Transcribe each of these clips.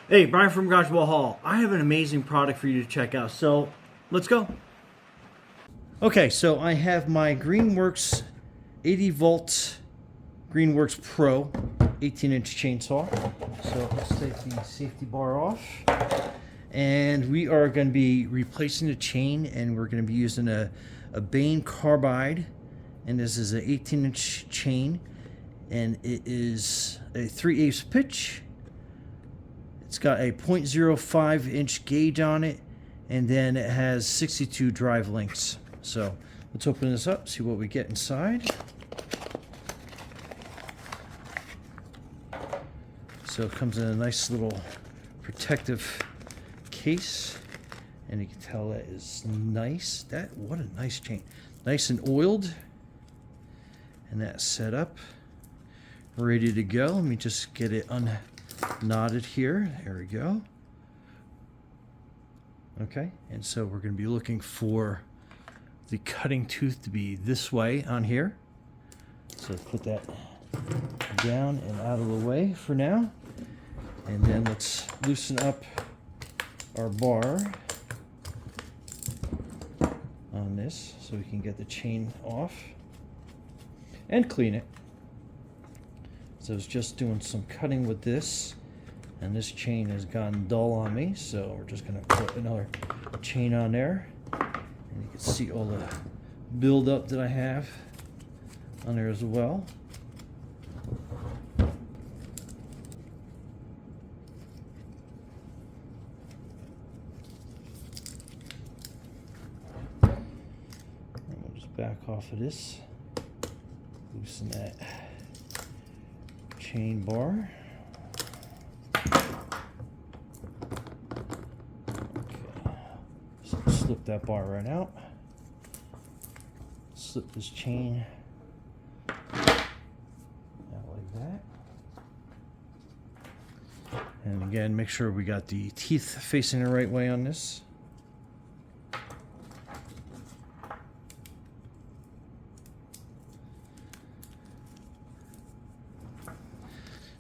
Hey, Brian from Garage Wall Hall. I have an amazing product for you to check out, so let's go. Okay, so I have my Greenworks 80 volt Greenworks Pro 18-inch chainsaw. So let's take the safety bar off. And we are going to be replacing the chain, and we're going to be using a Bain Carbide. And this is an 18-inch chain, and it is a 3/8 pitch. It's got a 0.05 inch gauge on it, and then it has 62 drive links. So let's open this up, see what we get inside. So it comes in a nice little protective case, and you can tell that is nice. What a nice chain. Nice and oiled. And that's set up, ready to go. Let me just get it unknotted here. There we go. Okay, and so we're going to be looking for the cutting tooth to be this way on here. So put that down and out of the way for now. And then let's loosen up our bar on this so we can get the chain off and clean it. So I was just doing some cutting with this, and this chain has gone dull on me, so we're just going to put another chain on there, and you can see all the buildup that I have on there as well. And we'll just back off of this. Loosen that chain bar. Okay, so slip that bar right out. Slip this chain out like that. And again, make sure we got the teeth facing the right way on this.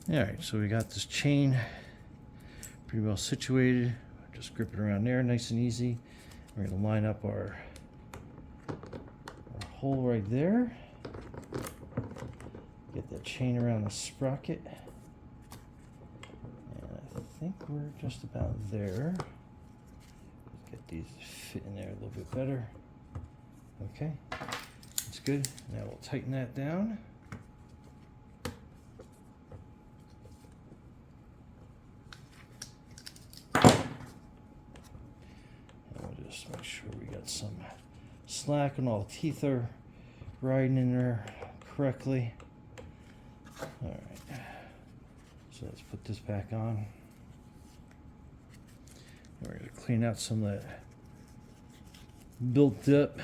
Alright, so we got this chain pretty well situated. Just grip it around there, nice and easy. We're going to line up our hole right there. Get that chain around the sprocket. And I think we're just about there. Let's get these to fit in there a little bit better. Okay, that's good. Now we'll tighten that down. Just make sure we got some slack and all the teeth are riding in there correctly. Alright, so let's put this back on. And we're going to clean out some of that built up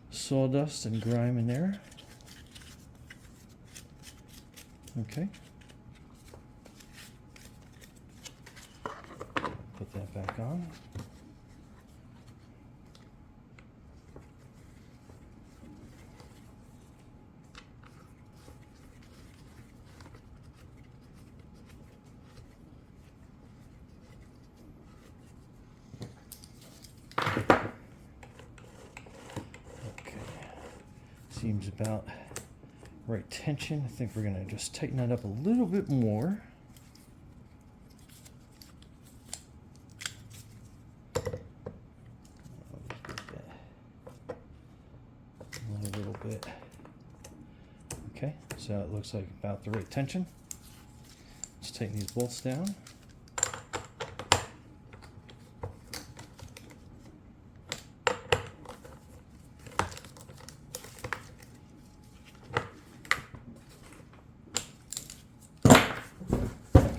sawdust and grime in there. Okay. Put that back on. Seems about right tension. I think we're going to just tighten that up a little bit more. A little bit. Okay, so it looks like about the right tension. Let's tighten these bolts down.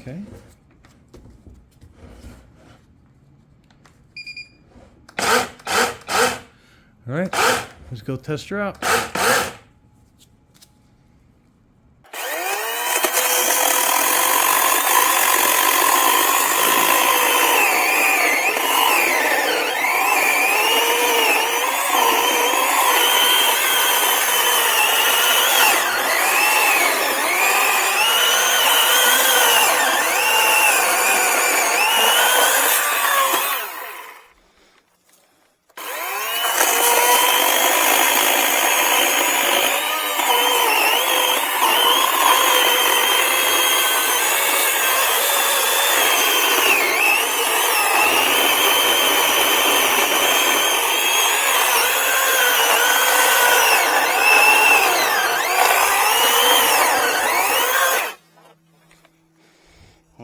Okay. All right, let's go test her out.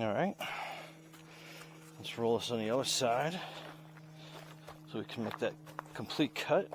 All right. Let's roll this on the other side so we can make that complete cut.